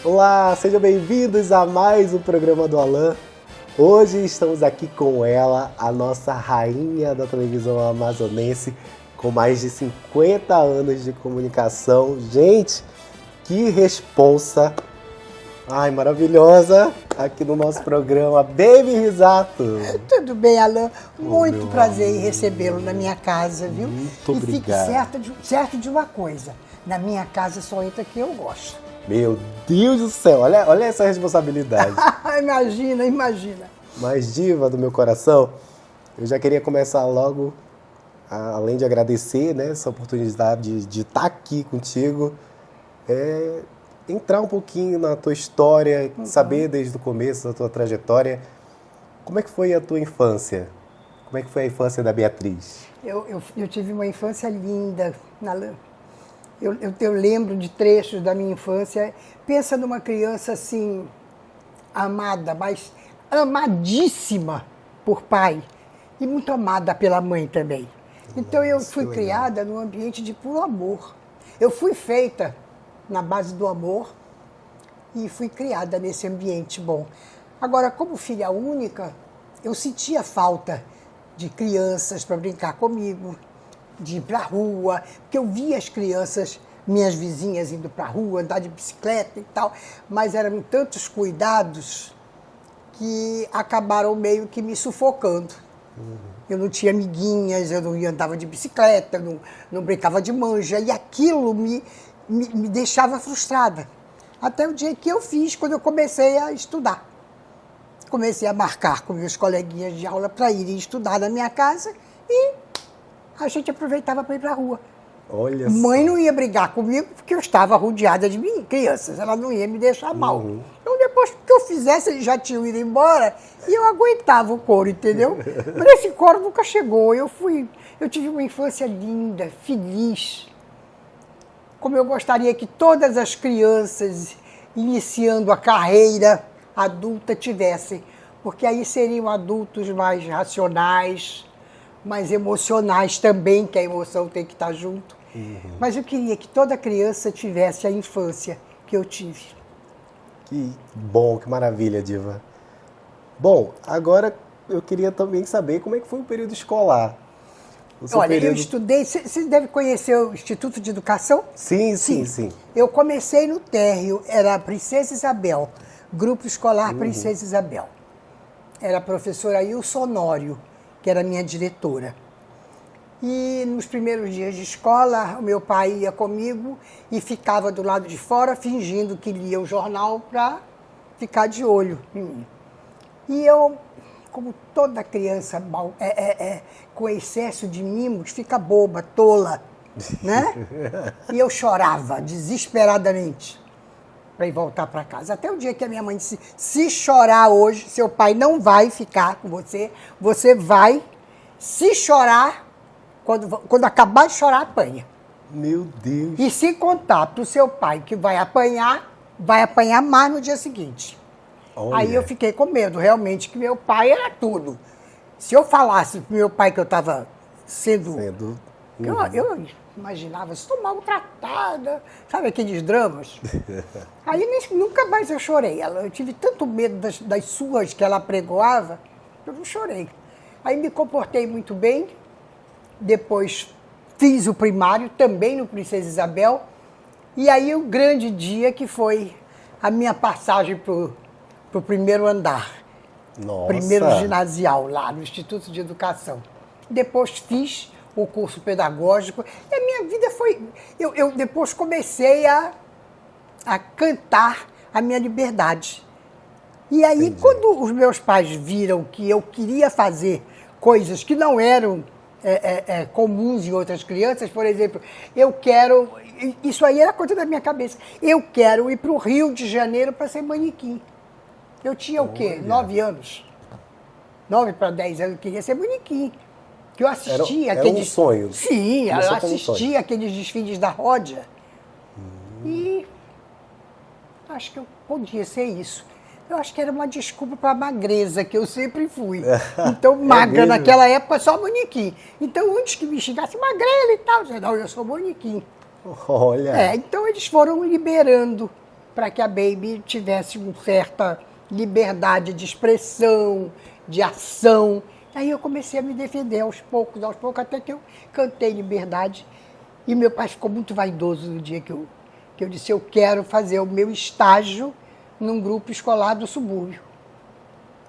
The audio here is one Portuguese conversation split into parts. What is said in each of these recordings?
Olá, sejam bem-vindos a mais um programa do Alan. Hoje estamos aqui com ela, a nossa rainha da televisão amazonense, com mais de 50 anos de comunicação. Gente, que responsa! Ai, maravilhosa! Aqui no nosso programa, Baby Risato. Tudo bem, Alan? Muito prazer em recebê-lo na minha casa, viu? Muito obrigado. E fique certo de uma coisa, na minha casa só entra quem eu gosto. Meu Deus do céu, olha essa responsabilidade. Imagina. Mas diva do meu coração, eu já queria começar logo, além de agradecer, né, essa oportunidade de estar aqui contigo, entrar um pouquinho na tua história, saber desde o começo da tua trajetória, como é que foi a tua infância? Como é que foi a infância da Beatriz? Eu tive uma infância linda, Alan. Eu lembro de trechos da minha infância. Pensa numa criança assim, amada, mas amadíssima por pai e muito amada pela mãe também. Então eu fui criada num ambiente de puro amor. Eu fui feita na base do amor e fui criada nesse ambiente bom. Agora, como filha única, eu sentia falta de crianças para brincar comigo, de ir para a rua, porque eu via as crianças, minhas vizinhas indo para a rua, andar de bicicleta e tal, mas eram tantos cuidados que acabaram meio que me sufocando. Eu não tinha amiguinhas, eu não andava de bicicleta, não brincava de manja, e aquilo me deixava frustrada. Até o dia que eu fiz, quando eu comecei a estudar. Comecei a marcar com meus coleguinhas de aula para irem estudar na minha casa e a gente aproveitava para ir para a rua. Olha Mãe só. não ia brigar comigo porque eu estava rodeada de crianças, ela não ia me deixar mal. Então depois que eu fizesse, eles já tinham ido embora e eu aguentava o couro, entendeu? Mas esse couro nunca chegou. Eu tive uma infância linda, feliz. Como eu gostaria que todas as crianças iniciando a carreira adulta tivessem, porque aí seriam adultos mais racionais, mais emocionais também, que a emoção tem que estar junto. Mas eu queria que toda criança tivesse a infância que eu tive. Que bom, que maravilha, diva. Bom, agora eu queria também saber como é que foi o período escolar. Eu estudei, você deve conhecer o Instituto de Educação? Sim. Eu comecei no térreo, era a Princesa Isabel, Grupo Escolar Princesa Isabel. Era a professora Ilson Honório, que era a minha diretora. E nos primeiros dias de escola, o meu pai ia comigo e ficava do lado de fora, fingindo que lia o jornal para ficar de olho em mim. E eu, como toda criança com excesso de mimos, fica boba, tola, né? E eu chorava desesperadamente para ir voltar para casa. Até o dia que a minha mãe disse, se chorar hoje, seu pai não vai ficar com você, você vai, se chorar, quando acabar de chorar, apanha. Meu Deus. E se contar para o seu pai que vai apanhar mais no dia seguinte. Olha. Aí eu fiquei com medo, realmente, que meu pai era tudo. Se eu falasse pro meu pai que eu estava sendo... Eu imaginava, estou maltratada, sabe aqueles dramas? Aí nunca mais eu chorei. Eu tive tanto medo das suas que ela apregoava, eu não chorei. Aí me comportei muito bem, depois fiz o primário, também no Princesa Isabel, e aí o grande dia que foi a minha passagem pro primeiro andar. Nossa. Primeiro ginasial, lá no Instituto de Educação. Depois fiz o curso pedagógico. E a minha vida foi... Eu depois comecei a cantar a minha liberdade. E aí, quando os meus pais viram que eu queria fazer coisas que não eram comuns em outras crianças, por exemplo, eu quero... Isso aí era coisa da minha cabeça. Eu quero ir para o Rio de Janeiro para ser manequim. Eu tinha o quê? 9 anos. 9 para 10 anos, eu queria ser manequim. Que eu assistia era um sonho. Sim, eu assistia aqueles desfiles da Ródia. E acho que eu podia ser isso. Eu acho que era uma desculpa para a magreza, que eu sempre fui. Então, magra naquela época, só manequim. Então, antes que me xingasse magrela e tal, eu dizia, não, eu sou manequim. Olha. Então eles foram liberando para que a Baby tivesse uma certa liberdade de expressão, de ação. Aí eu comecei a me defender aos poucos, até que eu cantei Liberdade. E meu pai ficou muito vaidoso no dia que eu disse, eu quero fazer o meu estágio num grupo escolar do subúrbio.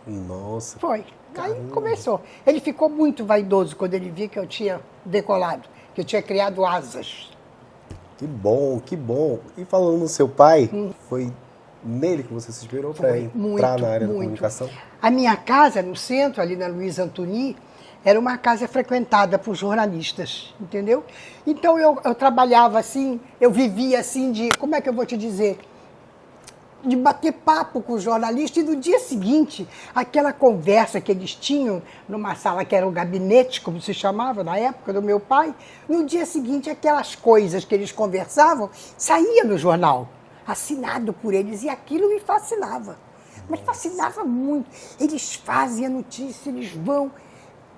Nossa. Foi. Caramba. Aí começou. Ele ficou muito vaidoso quando ele viu que eu tinha decolado, que eu tinha criado asas. Que bom, que bom. E falando no seu pai, foi nele que você se inspirou para entrar na área da comunicação? A minha casa, no centro, ali na Luiz Antoni, era uma casa frequentada por jornalistas, entendeu? Então eu trabalhava assim, eu vivia assim de, como é que eu vou te dizer? De bater papo com o jornalista, e no dia seguinte, aquela conversa que eles tinham numa sala que era o gabinete, como se chamava na época do meu pai, no dia seguinte aquelas coisas que eles conversavam saía no jornal, assinado por eles, e aquilo me fascinava. Mas fascinava muito. Eles fazem a notícia, eles vão.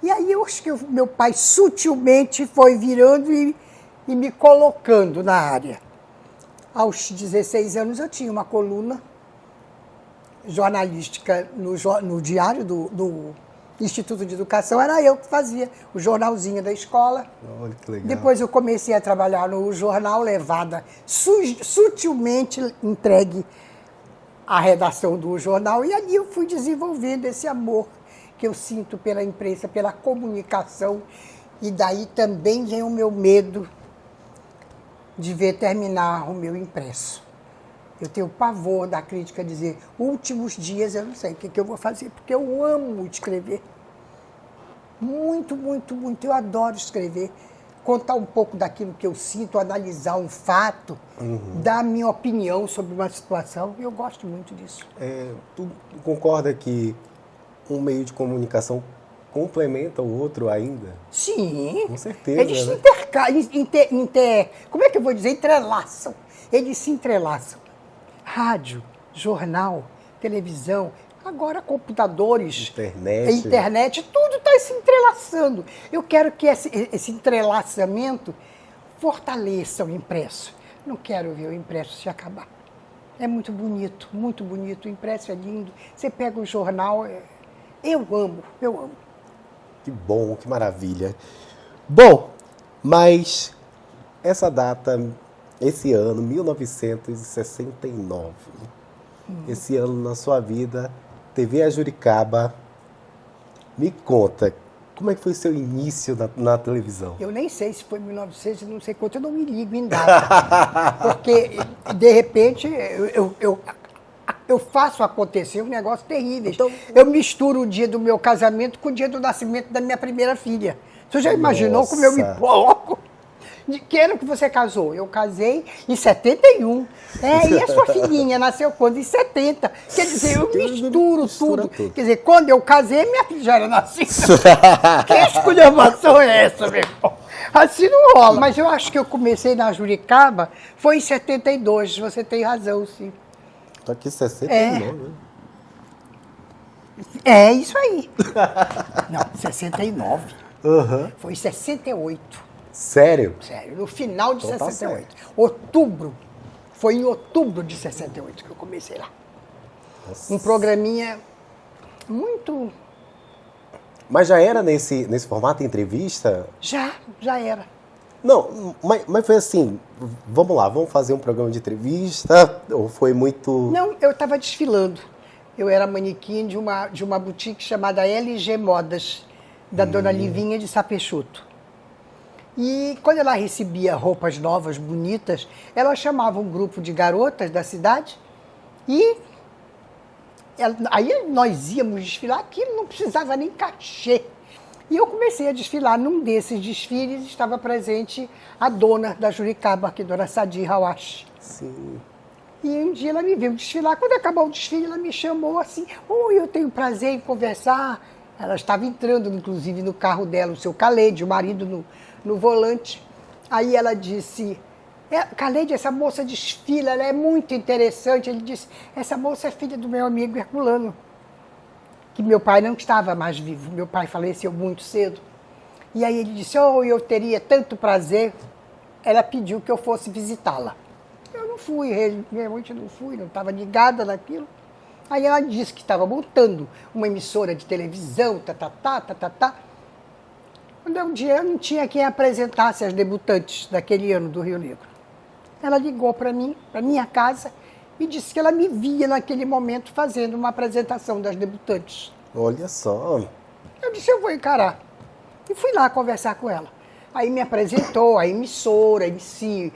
E aí eu acho que meu pai sutilmente foi virando e me colocando na área. Aos 16 anos eu tinha uma coluna jornalística no diário do Instituto de Educação, era eu que fazia o jornalzinho da escola. Olha que legal. Depois eu comecei a trabalhar no jornal, levada sutilmente entregue à redação do jornal, e ali eu fui desenvolvendo esse amor que eu sinto pela imprensa, pela comunicação, e daí também vem o meu medo de ver terminar o meu impresso. Eu tenho pavor da crítica dizer, últimos dias eu não sei o que eu vou fazer, porque eu amo escrever. Muito, muito, muito. Eu adoro escrever. Contar um pouco daquilo que eu sinto, analisar um fato, dar a minha opinião sobre uma situação. Eu gosto muito disso. Tu concorda que um meio de comunicação complementa o outro ainda? Sim. Com certeza. Eles se como é que eu vou dizer? Entrelaçam. Eles se entrelaçam. Rádio, jornal, televisão, agora computadores, internet, tudo está se entrelaçando. Eu quero que esse entrelaçamento fortaleça o impresso. Não quero ver o impresso se acabar. É muito bonito, muito bonito. O impresso é lindo. Você pega o jornal, eu amo, eu amo. Que bom, que maravilha. Bom, mas essa data, esse ano, 1969, esse ano na sua vida, TV a Juricaba, me conta, como é que foi o seu início na televisão? Eu nem sei se foi 1900, não sei quanto, eu não me ligo em data. Porque, de repente, eu faço acontecer um negócio terrível. Então, eu misturo o dia do meu casamento com o dia do nascimento da minha primeira filha. Você já imaginou como eu me coloco? De que ano que você casou? Eu casei em 71. E a sua filhinha nasceu quando? Em 70. Quer dizer, eu misturo tudo. Quer dizer, quando eu casei, minha filha já era nascida. Que esculhambação é essa, meu irmão? Assim não rola. Mas eu acho que eu comecei na Juricaba, foi em 72. Você tem razão, sim. Tô aqui 69, né? É isso aí. Não, 69. Foi em 68. Sério? Sério, no final de Então 68. Outubro. Foi em outubro de 68 que eu comecei lá. Nossa. Um programinha muito... Mas já era nesse formato entrevista? Já era. Não, mas foi assim, vamos lá, vamos fazer um programa de entrevista? Ou foi muito... Não, eu estava desfilando. Eu era manequim de uma boutique chamada LG Modas, da dona Livinha de Sapeixoto. E quando ela recebia roupas novas, bonitas, ela chamava um grupo de garotas da cidade e aí nós íamos desfilar, aquilo não precisava nem cachê. E eu comecei a desfilar. Num desses desfiles estava presente a dona da Juricaba, que é a dona Sadi Hawashi. Sim. E um dia ela me viu desfilar. Quando acabou o desfile, ela me chamou assim, eu tenho prazer em conversar. Ela estava entrando, inclusive, no carro dela, o seu Khaled, o marido no volante. Aí ela disse, Khaled, essa moça desfila, ela é muito interessante. Ele disse, essa moça é filha do meu amigo Herculano, que meu pai não estava mais vivo. Meu pai faleceu muito cedo. E aí ele disse, eu teria tanto prazer. Ela pediu que eu fosse visitá-la. Eu não não fui, realmente não fui, não estava ligada naquilo. Aí ela disse que estava montando uma emissora de televisão, tá. Quando um dia eu não tinha quem apresentasse as debutantes daquele ano do Rio Negro. Ela ligou para mim, para minha casa, e disse que ela me via naquele momento fazendo uma apresentação das debutantes. Olha só. Eu disse, eu vou encarar. E fui lá conversar com ela. Aí me apresentou a emissora em si,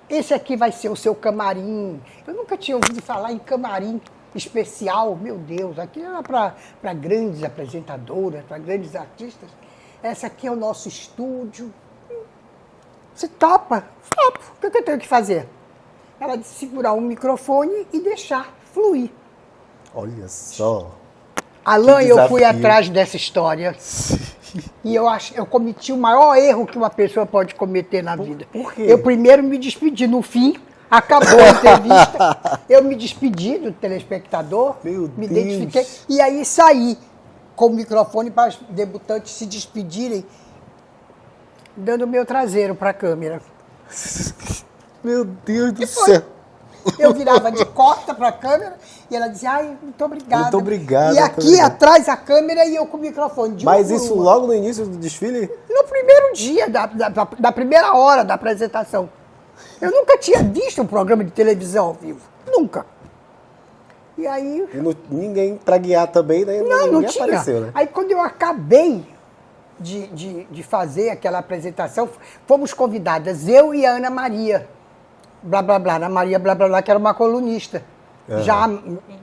esse aqui vai ser o seu camarim. Eu nunca tinha ouvido falar em camarim especial, meu Deus, aqui era para grandes apresentadoras, para grandes artistas. Esse aqui é o nosso estúdio. Você topa? Topo. O que eu tenho que fazer? Ela disse segurar um microfone e deixar fluir. Olha só. Alain, eu fui atrás dessa história. E eu cometi o maior erro que uma pessoa pode cometer na vida. Por quê? Eu primeiro me despedi. No fim, acabou a entrevista. Eu me despedi do telespectador. Meu me Deus. identifiquei. E aí saí com o microfone para os debutantes se despedirem, dando o meu traseiro para a câmera. Meu Deus do céu. Eu virava de costa para a câmera e ela dizia, ai, muito obrigada. Muito obrigada. E aqui atrás a câmera e eu com o microfone. Mas isso logo no início do desfile? No primeiro dia, da primeira hora da apresentação. Eu nunca tinha visto um programa de televisão ao vivo. Nunca. E aí... Ninguém para guiar também, né? Não tinha. Apareceu, né? Aí quando eu acabei de fazer aquela apresentação, fomos convidadas, eu e a Ana Maria, blá, blá, blá, Ana Maria, blá, blá, blá, que era uma colunista, já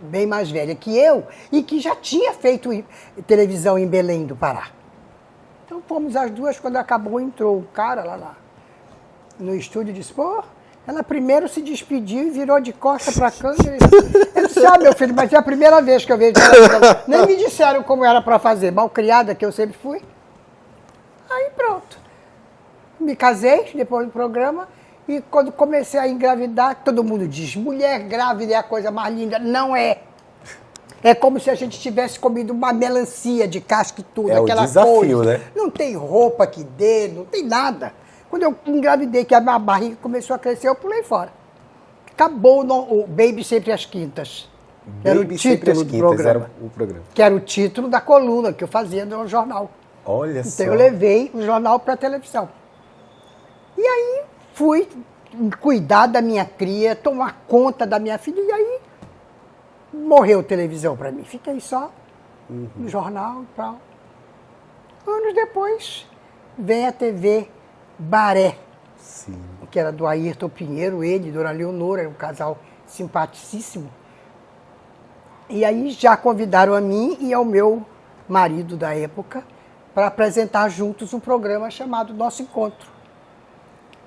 bem mais velha que eu, e que já tinha feito televisão em Belém do Pará. Então fomos as duas, quando acabou, entrou o cara lá no estúdio e disse, pô, ela primeiro se despediu e virou de costa para a câmera. Eu disse, meu filho, mas é a primeira vez que eu vejo ela. Nem me disseram como era para fazer, malcriada que eu sempre fui. Aí pronto. Me casei depois do programa e quando comecei a engravidar, todo mundo diz, mulher grávida é a coisa mais linda. Não é. É como se a gente tivesse comido uma melancia de casca e tudo. Aquela desafio, coisa. Né? Não tem roupa que dê, não tem nada. Quando eu engravidei, que a minha barriga começou a crescer, eu pulei fora. Acabou o Baby Sempre às Quintas. Era o título do programa. Era o programa. Que era o título da coluna que eu fazia no jornal. Olha só. Então eu levei o jornal para a televisão. E aí fui cuidar da minha cria, tomar conta da minha filha, e aí morreu televisão para mim. Fiquei só no jornal e tal. Anos depois, vem a TV Baré, Sim. que era do Ayrton Pinheiro, ele e Dona Leonora, um casal simpaticíssimo. E aí já convidaram a mim e ao meu marido da época para apresentar juntos um programa chamado Nosso Encontro.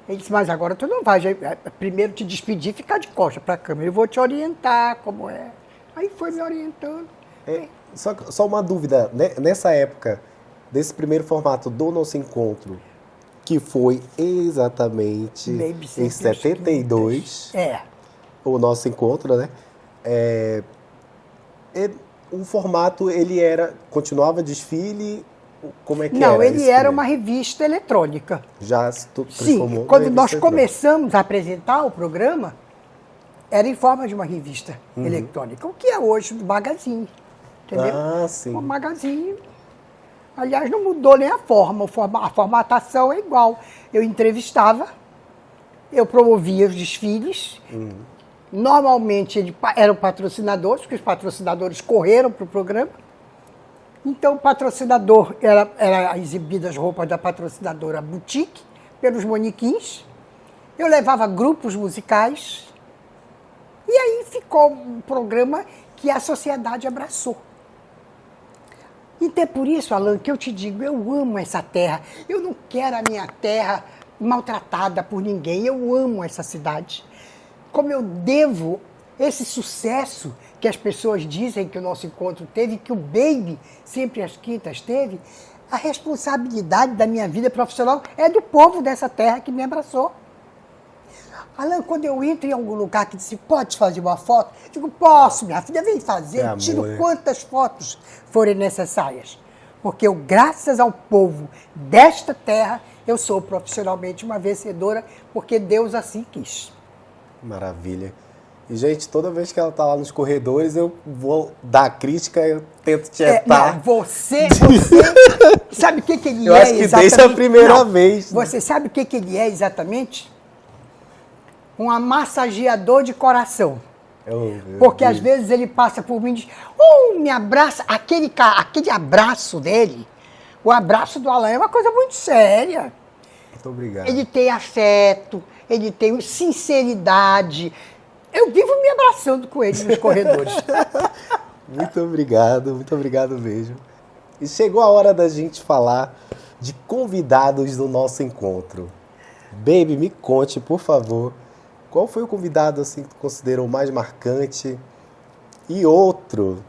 Ele disse, mas agora tu não vai, primeiro te despedir e ficar de costa para a câmera, eu vou te orientar como é. Aí foi me orientando. Só uma dúvida, né? Nessa época, desse primeiro formato do Nosso Encontro, que foi exatamente em 72, o Nosso Encontro, né? O formato, ele continuava desfile, como é que era? Não, ele era uma revista eletrônica. Já se transformou? Sim, quando nós começamos a apresentar o programa, era em forma de uma revista eletrônica, o que é hoje um magazine, entendeu? Ah, sim. Um magazine. Aliás, não mudou nem a forma, a formatação é igual. Eu entrevistava, eu promovia os desfiles, normalmente eram patrocinadores, porque os patrocinadores correram para o programa. Então, o patrocinador, era exibidas as roupas da patrocinadora Boutique, pelos manequins. Eu levava grupos musicais. E aí ficou um programa que a sociedade abraçou. Então é por isso, Alain, que eu te digo, eu amo essa terra. Eu não quero a minha terra maltratada por ninguém. Eu amo essa cidade. Como eu devo esse sucesso que as pessoas dizem que o Nosso Encontro teve, que o Baby Sempre às Quintas teve, a responsabilidade da minha vida profissional é do povo dessa terra que me abraçou. Alain, quando eu entro em algum lugar que disse, pode fazer uma foto? Eu digo, posso, minha filha, vem fazer, eu tiro quantas fotos forem necessárias. Porque eu, graças ao povo desta terra, eu sou profissionalmente uma vencedora, porque Deus assim quis. Maravilha. E, gente, toda vez que ela tá lá nos corredores, eu vou dar crítica, eu tento tietar. Não, você sabe o que ele Eu é acho que exatamente? desde a primeira Não, vez. Você sabe o que ele é exatamente? Um massageador de coração. Porque às vezes ele passa por mim e diz, me abraça. Aquele abraço dele, o abraço do Alain é uma coisa muito séria. Muito obrigado. Ele tem afeto, ele tem sinceridade. Eu vivo me abraçando com ele nos corredores. Muito obrigado mesmo. E chegou a hora da gente falar de convidados do nosso encontro. Baby, me conte, por favor, qual foi o convidado assim que tu considerou mais marcante e outro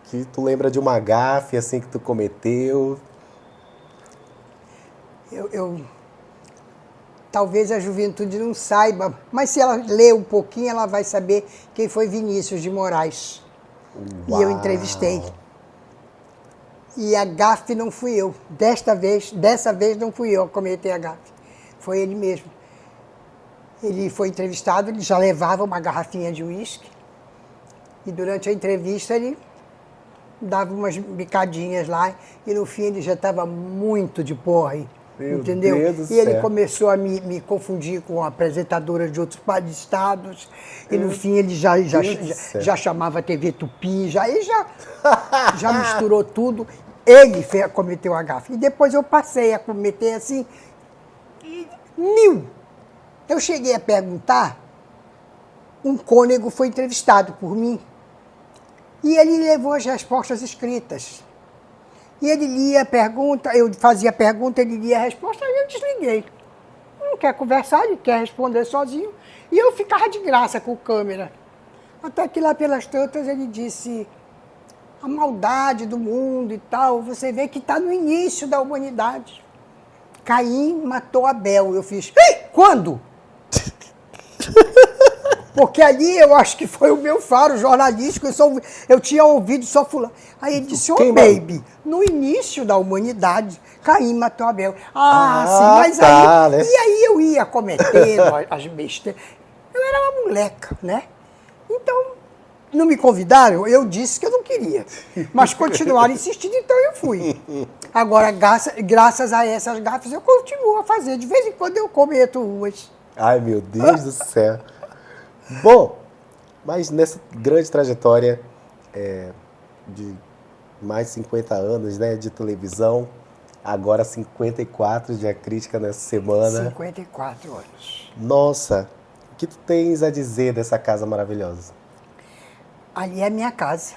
que tu lembra de uma gafe assim que tu cometeu? Talvez a juventude não saiba, mas se ela ler um pouquinho, ela vai saber quem foi Vinícius de Moraes. Uau. E eu entrevistei. E a gafe não fui eu. Dessa vez não fui eu a cometer a gafe. Foi ele mesmo. Ele foi entrevistado, ele já levava uma garrafinha de uísque. E durante a entrevista ele dava umas bicadinhas lá. E no fim ele já estava muito de porre. Meu Entendeu? Deus do E ele céu. começou a me confundir com apresentadoras de outros estados. E no fim ele já chamava a TV Tupi, já misturou tudo. Ele cometeu a gafe. E depois eu passei a cometer assim 1000. Eu cheguei a perguntar, um cônego foi entrevistado por mim. E ele levou as respostas escritas. E ele lia a pergunta, eu fazia a pergunta, ele lia a resposta, aí eu desliguei. Não quer conversar, ele quer responder sozinho. E eu ficava de graça com câmera. Até que lá pelas tantas ele disse, a maldade do mundo e tal, você vê que está no início da humanidade. Caim matou Abel. Eu fiz, quando? Porque ali eu acho que foi o meu faro jornalístico, eu tinha ouvido só fulano. Aí ele disse, baby, no início da humanidade, Caim matou Abel. Sim, mas tá, aí... né? E aí eu ia cometendo as besteiras. Eu era uma moleca, né? Então, não me convidaram, eu disse que eu não queria. Mas continuaram insistindo, então eu fui. Agora, graças a essas gafes, eu continuo a fazer. De vez em quando eu cometo umas. Ai, meu Deus do céu. Bom, mas nessa grande trajetória de mais de 50 anos, né, de televisão, agora 54 de A Crítica nessa semana. 54 anos. Nossa, o que tu tens a dizer dessa casa maravilhosa? Ali é a minha casa.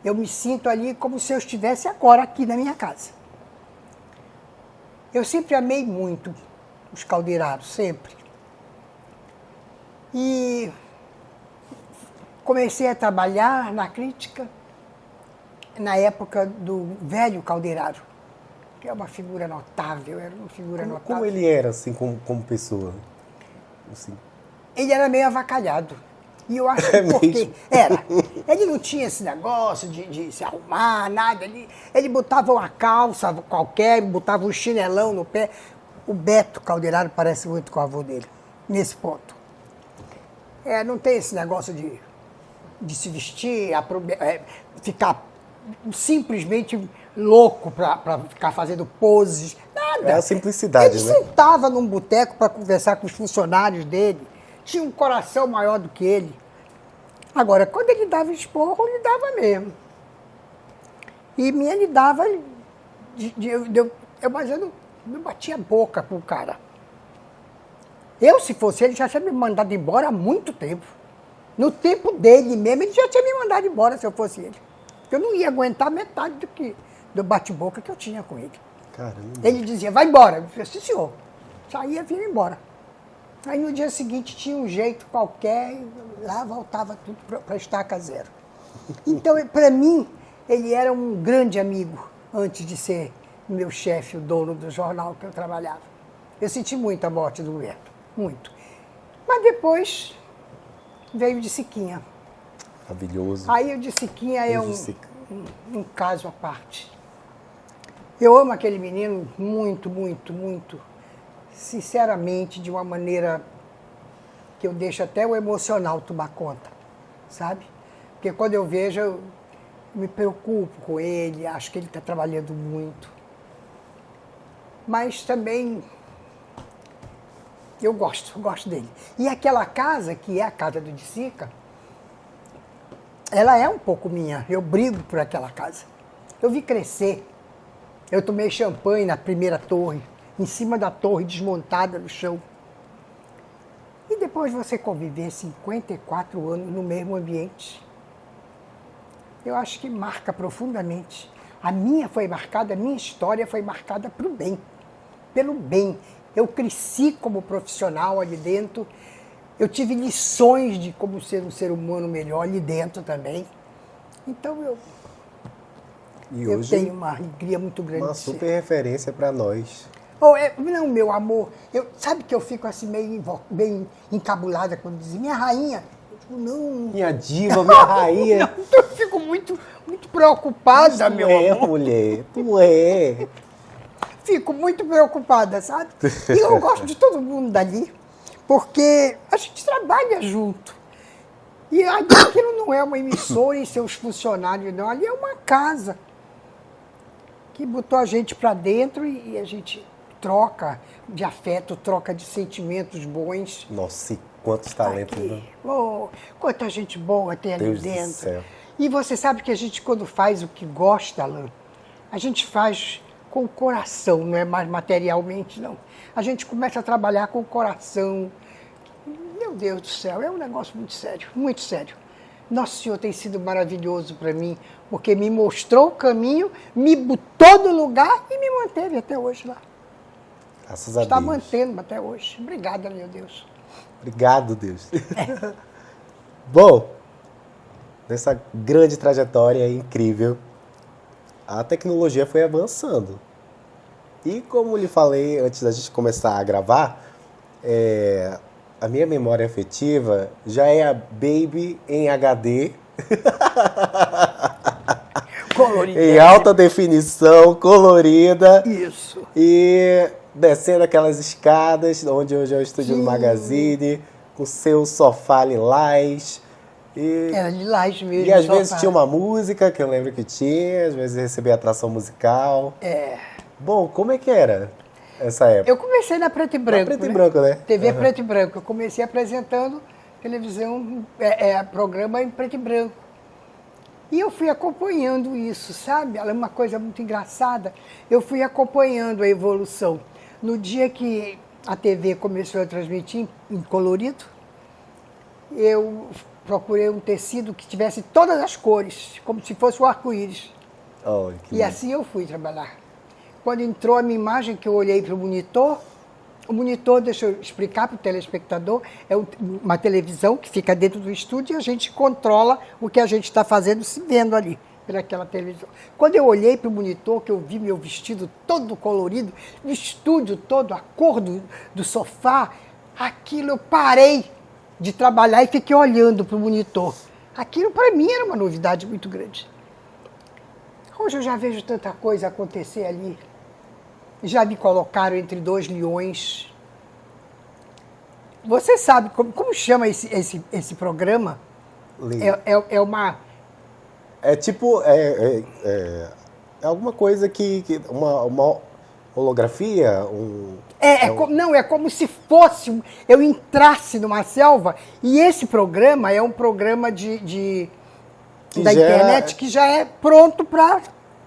Eu me sinto ali como se eu estivesse agora aqui na minha casa. Eu sempre amei muito os caldeirados, sempre. E comecei a trabalhar na crítica na época do velho Calderaro, que é uma figura notável, era uma figura notável. Como ele era, assim, como pessoa? Assim. Ele era meio avacalhado. E eu acho que porque era. Ele não tinha esse negócio de se arrumar, nada. Ele botava uma calça qualquer, botava um chinelão no pé. O Beto Calderaro parece muito com o avô dele, nesse ponto. Não tem esse negócio de se vestir, ficar simplesmente louco para ficar fazendo poses, nada. É a simplicidade, ele né? Ele sentava num boteco para conversar com os funcionários dele, tinha um coração maior do que ele. Agora, quando ele dava esporro, ele dava mesmo. E ele dava... Mas eu não batia a boca com o cara. Eu, se fosse ele, já tinha me mandado embora há muito tempo. No tempo dele mesmo, ele já tinha me mandado embora se eu fosse ele. Eu não ia aguentar metade do bate-boca que eu tinha com ele. Caramba. Ele dizia, vai embora. Eu dizia, sim, senhor. Saía e vinha embora. Aí no dia seguinte tinha um jeito qualquer, e lá voltava tudo para estaca zero. Então, para mim, ele era um grande amigo antes de ser meu chefe, o dono do jornal que eu trabalhava. Eu senti muito a morte do Beto, muito. Mas depois veio o de Siquinha. Maravilhoso. Aí o de Siquinha é um caso à parte. Eu amo aquele menino muito, muito, muito. Sinceramente, de uma maneira que eu deixo até o emocional tomar conta, sabe? Porque quando eu vejo, eu me preocupo com ele, acho que ele está trabalhando muito. Mas também eu gosto dele. E aquela casa, que é a casa do Dicica, ela é um pouco minha. Eu brigo por aquela casa. Eu vi crescer. Eu tomei champanhe na primeira torre, em cima da torre, desmontada no chão. E depois você conviver 54 anos no mesmo ambiente, eu acho que marca profundamente. A minha história foi marcada para o bem, pelo bem. Eu cresci como profissional ali dentro, eu tive lições de como ser um ser humano melhor ali dentro também. Então eu tenho uma alegria muito grande. Uma super referência para nós. Não, meu amor, sabe que eu fico assim meio encabulada quando dizem minha rainha. Eu digo, não. Minha diva, minha rainha. Eu fico muito preocupada, meu amor. Mulher, tu é. Fico muito preocupada, sabe? E eu gosto de todo mundo dali, porque a gente trabalha junto. E aquilo não é uma emissora e seus funcionários, não. Ali é uma casa que botou a gente para dentro e a gente troca de afeto, troca de sentimentos bons. Nossa, e quantos talentos, né? Oh, quanta gente boa tem ali Deus dentro. do céu. E você sabe que a gente, quando faz o que gosta, Alain, a gente faz com o coração, não é mais materialmente, não. A gente começa a trabalhar com o coração. Meu Deus do céu, é um negócio muito sério, muito sério. Nosso Senhor tem sido maravilhoso para mim, porque me mostrou o caminho, me botou no lugar e me manteve até hoje lá. Graças a Deus. Está mantendo até hoje. Obrigada, meu Deus. Obrigado, Deus. Bom, nessa grande trajetória incrível, a tecnologia foi avançando. E como lhe falei antes da gente começar a gravar, a minha memória afetiva já é a Baby em HD. Colorida. Em alta definição, colorida. Isso. E descendo aquelas escadas, onde hoje é o estúdio do Magazine, com seu sofá lilás. Era lilás mesmo. E às vezes tinha uma música, que eu lembro que tinha, às vezes recebia atração musical. Bom, como é que era essa época? Eu comecei na Preto e Branco. Preto e Branco, né? TV Preto e Branco. Eu comecei apresentando televisão, programa em Preto e Branco. E eu fui acompanhando isso, sabe? Ela é uma coisa muito engraçada. Eu fui acompanhando a evolução. No dia que a TV começou a transmitir em colorido, eu procurei um tecido que tivesse todas as cores, como se fosse o arco-íris. Oh, e assim eu fui trabalhar. Quando entrou a minha imagem, que eu olhei para o monitor, deixa eu explicar para o telespectador, é uma televisão que fica dentro do estúdio e a gente controla o que a gente está fazendo, se vendo ali, pelaquela televisão. Quando eu olhei para o monitor, que eu vi meu vestido todo colorido, o estúdio todo, a cor do sofá, aquilo eu parei de trabalhar e fiquei olhando para o monitor. Aquilo para mim era uma novidade muito grande. Hoje eu já vejo tanta coisa acontecer ali. Já me colocaram entre dois leões. Você sabe como chama esse programa? É uma... É tipo... É alguma coisa que uma holografia? Não, é como se fosse... Eu entrasse numa selva e esse programa é um programa da internet que já é pronto para...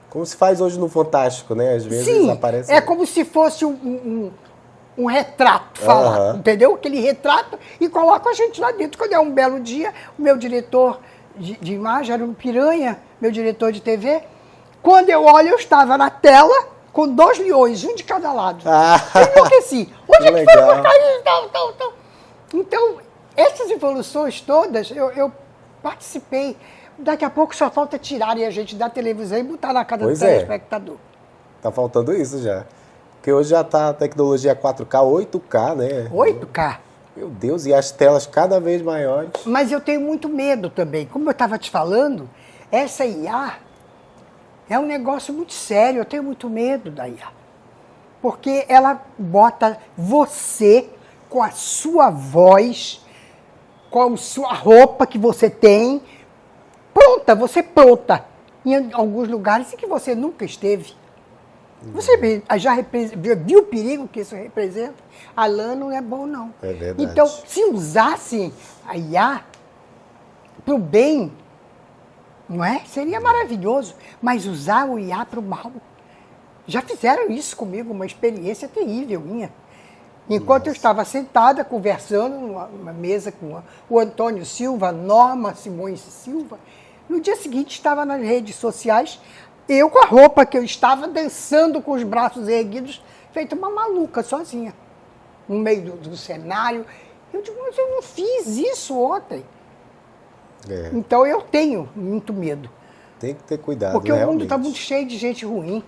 Como se faz hoje no Fantástico, né? Às vezes Sim, aparece... é como se fosse um retrato, entendeu? Aquele retrato e coloca a gente lá dentro. Quando é um belo dia, o meu diretor de imagem era um piranha, meu diretor de TV. Quando eu olho, eu estava na tela com dois leões, um de cada lado. Eu enlouqueci. Onde é que foram botar isso? Então, essas evoluções todas, eu participei. Daqui a pouco só falta tirarem a gente da televisão e botar na casa do telespectador. Tá faltando isso já. Porque hoje já tá a tecnologia 4K, 8K, né? 8K. Meu Deus, e as telas cada vez maiores. Mas eu tenho muito medo também. Como eu estava te falando, essa IA é um negócio muito sério. Eu tenho muito medo da IA. Porque ela bota você com a sua voz com a roupa que você tem, pronta, você pronta. Em alguns lugares em que você nunca esteve. Você já viu o perigo que isso representa? A lã não é bom, não. É verdade. Então, se usassem a IA para o bem, não é? Seria maravilhoso. Mas usar o IA para o mal. Já fizeram isso comigo, uma experiência terrível minha. Enquanto eu estava sentada, conversando numa mesa com o Antônio Silva, Norma Simões Silva, no dia seguinte estava nas redes sociais, eu com a roupa que eu estava, dançando com os braços erguidos, feito uma maluca, sozinha, no meio do cenário. Eu digo, mas eu não fiz isso ontem. É. Então eu tenho muito medo. Tem que ter cuidado, Porque o mundo realmente. está muito cheio de gente ruim.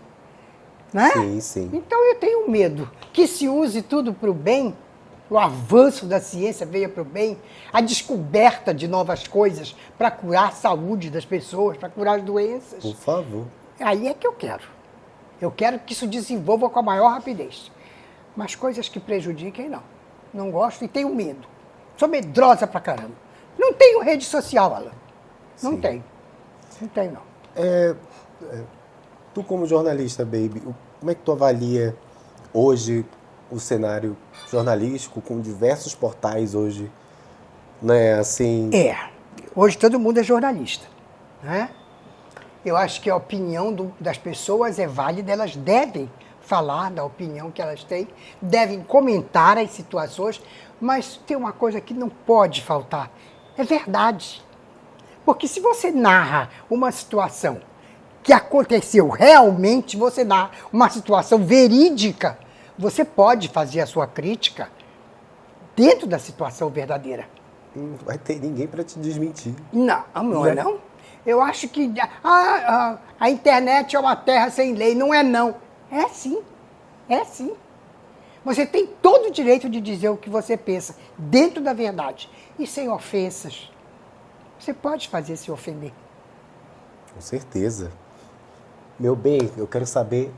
Né? Sim, sim. Então eu tenho medo que se use tudo para o bem, o avanço da ciência veio para o bem, a descoberta de novas coisas para curar a saúde das pessoas, para curar as doenças. Por favor. Aí é que eu quero. Eu quero que isso desenvolva com a maior rapidez. Mas coisas que prejudiquem, não. Não gosto e tenho medo. Sou medrosa pra caramba. Não tenho rede social, Alan. Não Sim. tenho. Não tenho, não. Tu como jornalista, baby, como é que tu avalia hoje o cenário jornalístico com diversos portais hoje, né, assim... Hoje todo mundo é jornalista, né? Eu acho que a opinião das pessoas é válida, elas devem falar da opinião que elas têm, devem comentar as situações, mas tem uma coisa que não pode faltar, é verdade. Porque se você narra uma situação que aconteceu realmente, você narra uma situação verídica, você pode fazer a sua crítica dentro da situação verdadeira. Não vai ter ninguém para te desmentir. Não, não é não. Eu acho que a internet é uma terra sem lei. Não é não. É sim. É sim. Você tem todo o direito de dizer o que você pensa, dentro da verdade. E sem ofensas. Você pode fazer se ofender. Com certeza. Meu bem, eu quero saber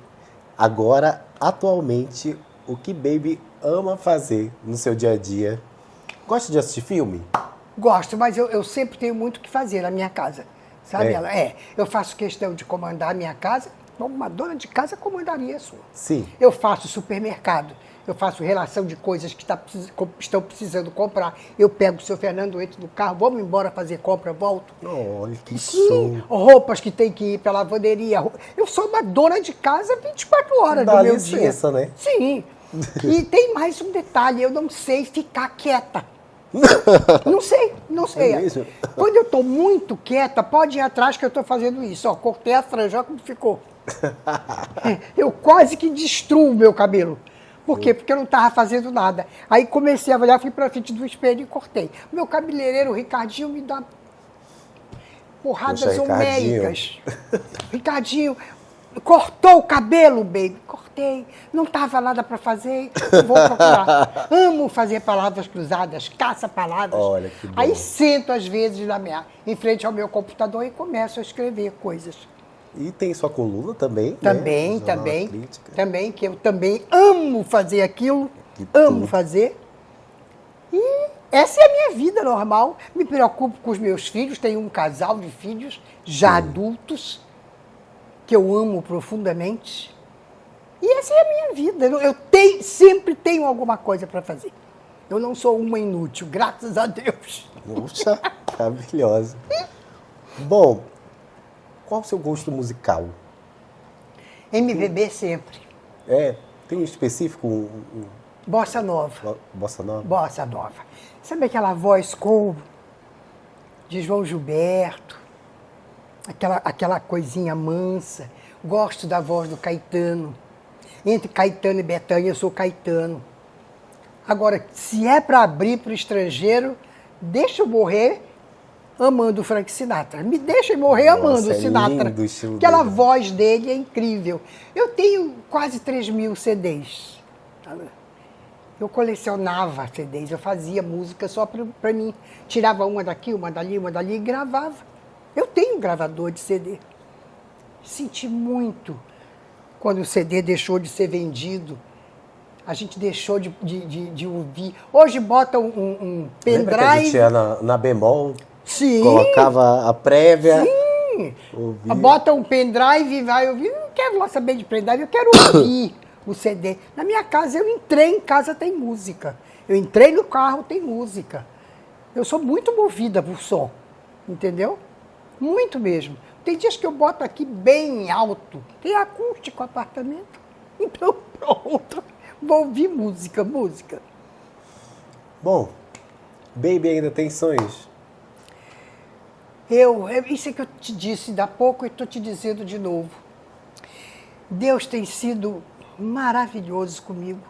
agora, atualmente, o que baby ama fazer no seu dia a dia. Gosta de assistir filme? Gosto, mas eu sempre tenho muito o que fazer na minha casa. Sabe? Ela? Eu faço questão de comandar a minha casa. Uma dona de casa comandaria a sua. Sim. Eu faço supermercado. Eu faço relação de coisas que estão precisando comprar. Eu pego o seu Fernando, entro no carro, vamos embora fazer compra, volto. Olha que Sim, show. roupas que tem que ir para lavanderia. Eu sou uma dona de casa 24 horas Dá do meu licença, dia. né? Sim. E tem mais um detalhe, eu não sei ficar quieta. Não sei. É mesmo? Quando eu estou muito quieta, pode ir atrás que eu estou fazendo isso. Ó, cortei a franja, olha como ficou. Eu quase que destruo o meu cabelo. Por quê? Porque eu não estava fazendo nada. Aí comecei a olhar, fui para frente do espelho e cortei. Meu cabeleireiro, o Ricardinho, me dá porradas Poxa, homéricas. Ricardinho, cortou o cabelo, baby? Cortei. Não estava nada para fazer, vou procurar. Amo fazer palavras cruzadas, caça-palavras. Olha, que bom. Aí sento, às vezes, em frente ao meu computador e começo a escrever coisas. E tem sua coluna também, Também, né? Jornal também. Crítica. Também, que eu também amo fazer aquilo. Que Amo tudo. fazer. E essa é a minha vida normal. Me preocupo com os meus filhos. Tenho um casal de filhos já adultos, que eu amo profundamente. E essa é a minha vida. Eu sempre tenho alguma coisa para fazer. Eu não sou uma inútil, graças a Deus. Puxa, maravilhosa. Bom, qual o seu gosto musical? MPB sempre. Tem um específico, Bossa nova. bossa nova? Bossa nova. Sabe aquela voz como de João Gilberto? Aquela coisinha mansa. Gosto da voz do Caetano. Entre Caetano e Bethânia, eu sou Caetano. Agora, se é para abrir para o estrangeiro, deixa eu morrer amando o Frank Sinatra. Me deixa morrer amando o Sinatra. Lindo o estilo Aquela dele. voz dele é incrível. Eu tenho quase 3.000 CDs. Eu colecionava CDs, eu fazia música só para mim. Tirava uma daqui, uma dali e gravava. Eu tenho um gravador de CD. Senti muito quando o CD deixou de ser vendido. A gente deixou de ouvir. Hoje bota um Lembra que a gente pendrive. ia na bemol, Sim. colocava a prévia, Sim. ouvia. Bota um pendrive e vai ouvir. Eu não quero lá saber de pendrive, eu quero ouvir o CD. Na minha casa, eu entrei em casa, tem música. Eu entrei no carro, tem música. Eu sou muito movida por som, entendeu? Muito mesmo. Tem dias que eu boto aqui bem alto, tem acústico o apartamento. Então, pronto. Vou ouvir música. Bom, Baby ainda tem sonhos? Isso é que eu te disse da pouco e estou te dizendo de novo. Deus tem sido maravilhoso comigo.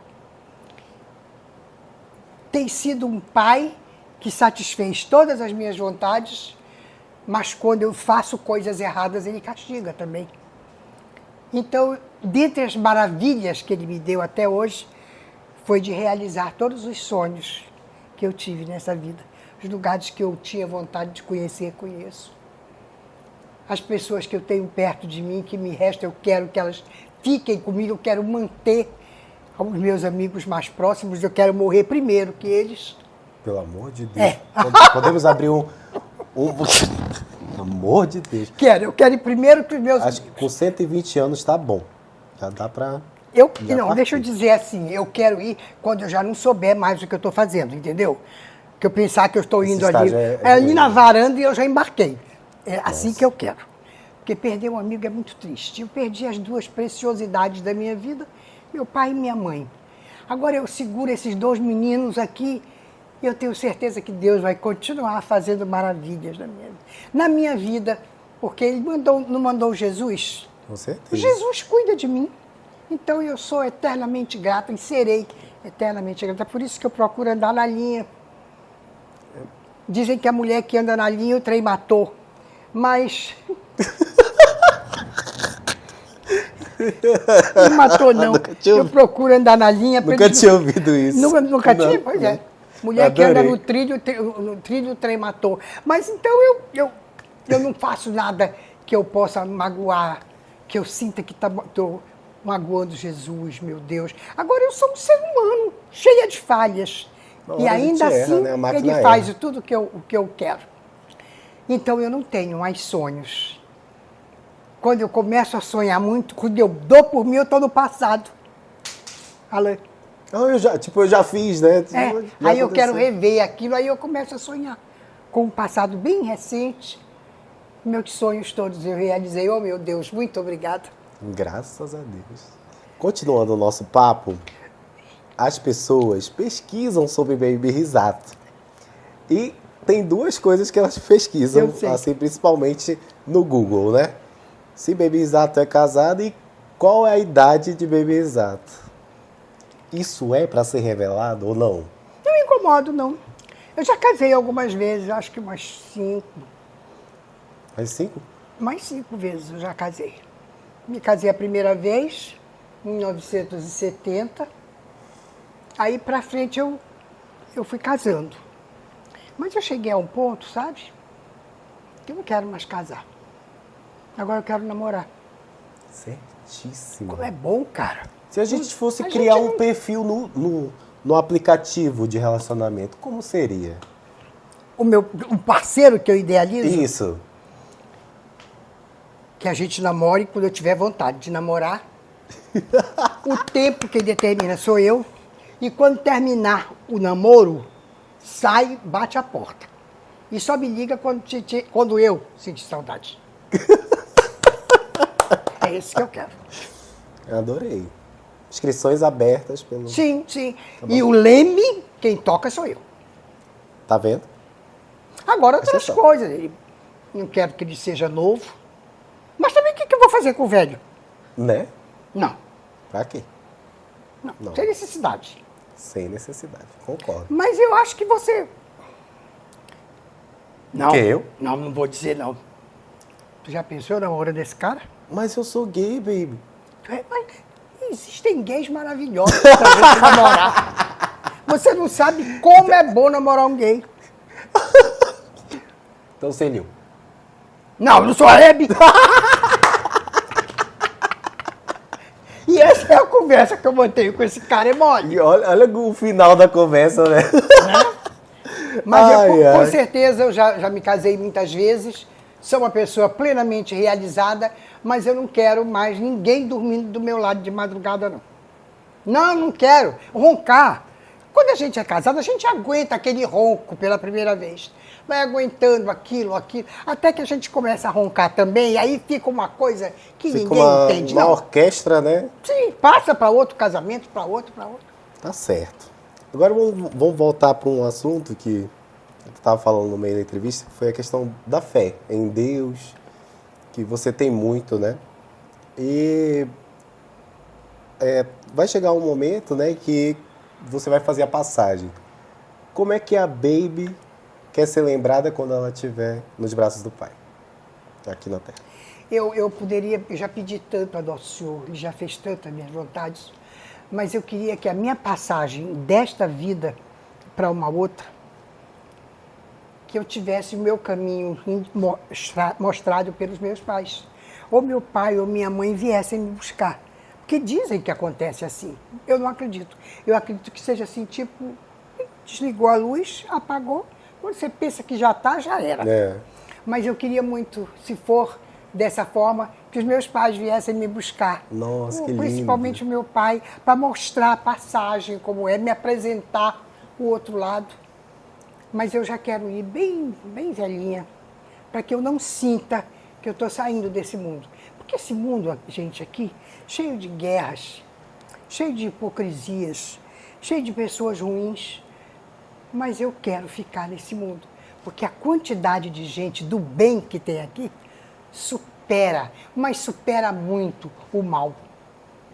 Tem sido um pai que satisfez todas as minhas vontades, mas quando eu faço coisas erradas, ele castiga também. Então, dentre as maravilhas que ele me deu até hoje, foi de realizar todos os sonhos que eu tive nessa vida. Os lugares que eu tinha vontade de conhecer, conheço. As pessoas que eu tenho perto de mim, que me restam, eu quero que elas fiquem comigo, eu quero manter os meus amigos mais próximos, eu quero morrer primeiro que eles. Pelo amor de Deus. Podemos abrir um... Pelo amor de Deus. Eu quero ir primeiro que os meus Acho que com 120 anos tá bom. Já dá pra... Deixa eu dizer assim, eu quero ir quando eu já não souber mais o que eu estou fazendo, entendeu? Que eu pensar que eu estou indo ali, ali na varanda e eu já embarquei. É assim que eu quero. Porque perder um amigo é muito triste. Eu perdi as duas preciosidades da minha vida, meu pai e minha mãe. Agora eu seguro esses dois meninos aqui e eu tenho certeza que Deus vai continuar fazendo maravilhas na minha vida, porque Ele não mandou Jesus. Com certeza. Jesus cuida de mim. Então eu sou eternamente grata e serei eternamente grata. Por isso que eu procuro andar na linha. Dizem que a mulher que anda na linha o trem matou. Mas... Não matou, não. Eu procuro andar na linha. Nunca tinha ouvido isso. Nunca tinha? Pois é. Mulher que anda no trilho o trem matou. Mas então eu não faço nada que eu possa magoar, que eu sinta que estou magoando Jesus, meu Deus. Agora eu sou um ser humano, cheia de falhas. E ainda assim, ele faz tudo o que eu quero. Então eu não tenho mais sonhos. Quando eu começo a sonhar muito, quando eu dou por mim, eu estou no passado. Alain. Eu já fiz, né? Aí eu quero rever aquilo, aí eu começo a sonhar. Com um passado bem recente, meus sonhos todos eu realizei. Oh, meu Deus, muito obrigada. Graças a Deus. Continuando o nosso papo, as pessoas pesquisam sobre Baby Risato. E tem duas coisas que elas pesquisam, assim, principalmente no Google, né? Se Baby Risato é casado e qual é a idade de Baby Risato. Isso é para ser revelado ou não? Não me incomodo, não. Eu já casei algumas vezes, acho que umas 5. Mais 5? Mais 5 vezes eu já casei. Me casei a primeira vez, em 1970. Aí pra frente eu fui casando. Mas eu cheguei a um ponto, sabe? Que eu não quero mais casar. Agora eu quero namorar. Certíssimo. Como é bom, cara. Se a gente fosse criar um perfil no aplicativo de relacionamento, como seria? O parceiro que eu idealizo? Isso. Que a gente namore quando eu tiver vontade de namorar. O tempo que determina sou eu. E quando terminar o namoro, sai, bate a porta. E só me liga quando eu sentir saudade. É esse que eu quero. Adorei. Inscrições abertas pelo... Sim, sim. Tá, e o leme, quem toca sou eu. Tá vendo? Agora outras coisas. Não quero que ele seja novo. Mas também o que eu vou fazer com o velho? Né? Não. Pra quê? Não. Sem necessidade. Sem necessidade, concordo. Mas eu acho que você... Não. Que eu? Não vou dizer não. Tu já pensou na hora desse cara? Mas eu sou gay, baby. Mas existem gays maravilhosos pra gente namorar. Você não sabe como é bom namorar um gay. Então, senil. Não, eu não sou Hebe. E essa é a conversa. conversa que eu mantenho com esse cara é mole. E olha o final da conversa, né? Mas com ai. certeza eu já me casei muitas vezes, sou uma pessoa plenamente realizada, mas eu não quero mais ninguém dormindo do meu lado de madrugada, não. Não quero. Roncar. Quando a gente é casado, a gente aguenta aquele ronco pela primeira vez. Vai aguentando aquilo, até que a gente começa a roncar também, e aí fica uma coisa que Fica ninguém entende. uma Não. orquestra, né? Sim, passa para outro casamento, para outro. Tá certo. Agora vamos voltar para um assunto que eu estava falando no meio da entrevista, que foi a questão da fé em Deus, que você tem muito, né? E vai chegar um momento, né, que você vai fazer a passagem. Como é que a Baby quer ser lembrada quando ela estiver nos braços do Pai, aqui na Terra? Eu já pedi tanto a Nosso Senhor, Ele já fez tanto as minhas vontades, mas eu queria que a minha passagem desta vida para uma outra, que eu tivesse o meu caminho mostrado pelos meus pais. Ou meu pai ou minha mãe viessem me buscar. Porque dizem que acontece assim. Eu não acredito. Eu acredito que seja assim, tipo, desligou a luz, apagou. Quando você pensa que já está, já era. É. Mas eu queria muito, se for dessa forma, que os meus pais viessem me buscar. Nossa, que lindo. Principalmente o meu pai, para mostrar a passagem, como é, me apresentar o outro lado. Mas eu já quero ir bem velhinha, para que eu não sinta que eu estou saindo desse mundo. Porque esse mundo, gente, aqui, cheio de guerras, cheio de hipocrisias, cheio de pessoas ruins, mas eu quero ficar nesse mundo. Porque a quantidade de gente do bem que tem aqui supera, mas supera muito o mal.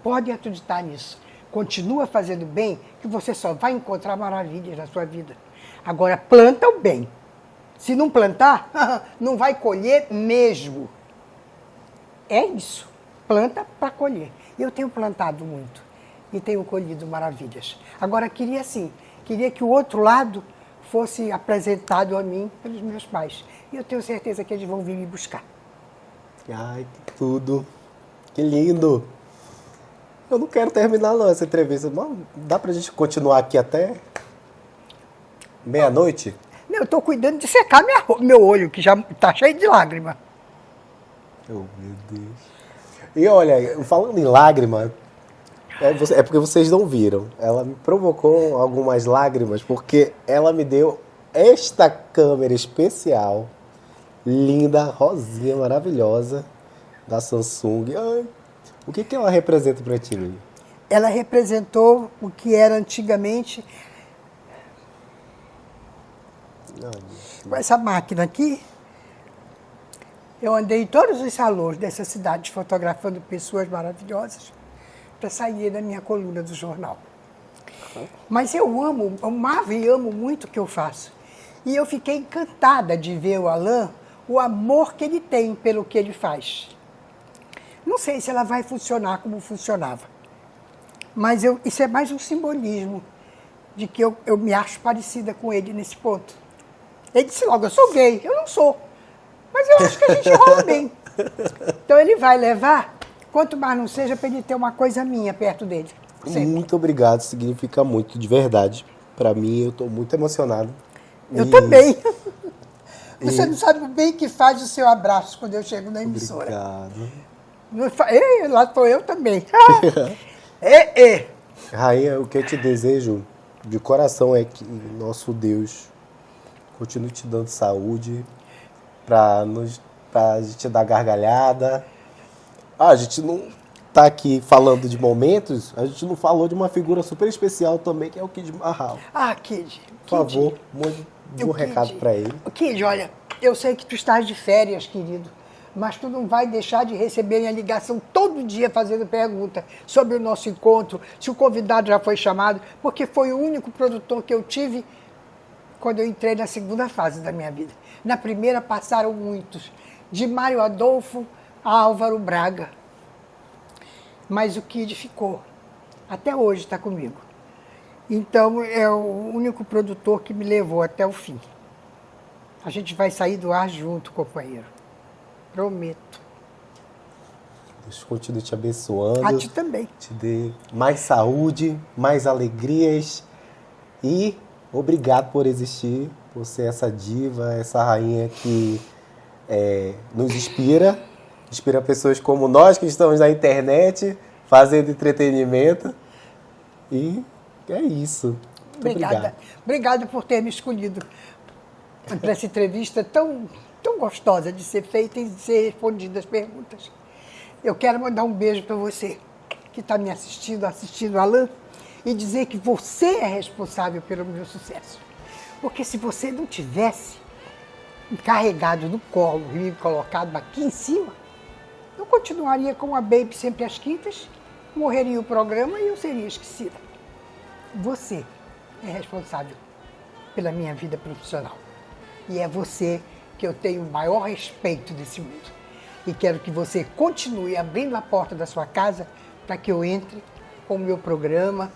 Pode acreditar nisso. Continua fazendo bem, que você só vai encontrar maravilhas na sua vida. Agora, planta o bem. Se não plantar, não vai colher mesmo. É isso. Planta para colher. Eu tenho plantado muito e tenho colhido maravilhas. Agora, queria que o outro lado fosse apresentado a mim pelos meus pais. E eu tenho certeza que eles vão vir me buscar. Ai, que tudo. Que lindo. Eu não quero terminar não essa entrevista. Mas dá pra gente continuar aqui até meia-noite? Eu estou cuidando de secar meu olho, que já está cheio de lágrima. Oh, meu Deus. E olha, falando em lágrima, é porque vocês não viram. Ela me provocou algumas lágrimas, porque ela me deu esta câmera especial, linda, rosinha, maravilhosa, da Samsung. Ai, o que ela representa para ti, Lili? Ela representou o que era antigamente. Com essa máquina aqui, eu andei em todos os salões dessa cidade fotografando pessoas maravilhosas para sair da minha coluna do jornal. Mas eu amava e amo muito o que eu faço. E eu fiquei encantada de ver o Alain, o amor que ele tem pelo que ele faz. Não sei se ela vai funcionar como funcionava, mas isso é mais um simbolismo de que eu me acho parecida com ele nesse ponto. Ele disse logo, eu sou gay. Eu não sou. Mas eu acho que a gente rola bem. Então ele vai levar, quanto mais não seja, para ele ter uma coisa minha perto dele. Sempre. Muito obrigado, significa muito, de verdade. Para mim, eu estou muito emocionado. Eu também. Você não sabe o bem que faz o seu abraço quando eu chego na emissora. Obrigado. Lá estou eu também. Rainha, o que eu te desejo de coração é que nosso Deus continue te dando saúde pra gente dar gargalhada. A gente não tá aqui falando de momentos, a gente não falou de uma figura super especial também, que é o Kid Marral. Kid. Por favor, mande um recado pra ele. Kid, olha, eu sei que tu estás de férias, querido, mas tu não vai deixar de receber minha ligação todo dia fazendo pergunta sobre o nosso encontro, se o convidado já foi chamado, porque foi o único produtor que eu tive quando eu entrei na segunda fase da minha vida. Na primeira passaram muitos, de Mário Adolfo a Álvaro Braga. Mas o Kid ficou. Até hoje está comigo. Então é o único produtor que me levou até o fim. A gente vai sair do ar junto, companheiro. Prometo. Deus continue te abençoando. A ti também. Te dê mais saúde, mais alegrias. E obrigado por existir, por ser essa diva, essa rainha que nos inspira. Inspira pessoas como nós que estamos na internet, fazendo entretenimento. E é isso. Muito Obrigada. Obrigada por ter me escolhido para essa entrevista tão gostosa de ser feita e de ser respondida as perguntas. Eu quero mandar um beijo para você que está me assistindo, Alain, e dizer que você é responsável pelo meu sucesso. Porque se você não tivesse me carregado no colo e me colocado aqui em cima, eu continuaria com a Baby sempre às quintas, morreria o programa e eu seria esquecida. Você é responsável pela minha vida profissional. E é você que eu tenho o maior respeito desse mundo. E quero que você continue abrindo a porta da sua casa para que eu entre com o meu programa,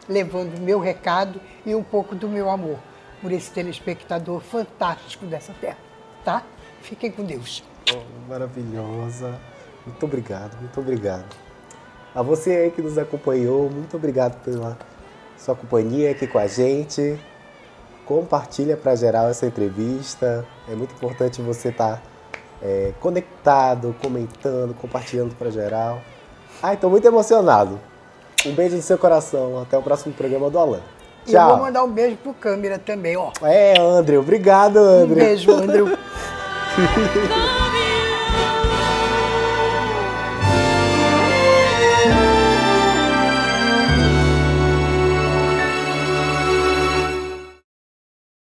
levando o meu recado e um pouco do meu amor por esse telespectador fantástico dessa terra, tá? Fiquem com Deus. Oh, maravilhosa. Muito obrigado, muito obrigado. A você aí que nos acompanhou, muito obrigado pela sua companhia aqui com a gente. Compartilha para geral essa entrevista. É muito importante você estar conectado, comentando, compartilhando para geral. Ai, estou muito emocionado. Um beijo no seu coração. Até o próximo programa do Alain. Tchau. E eu vou mandar um beijo pro câmera também, ó. André. Obrigado, André. Um beijo, André.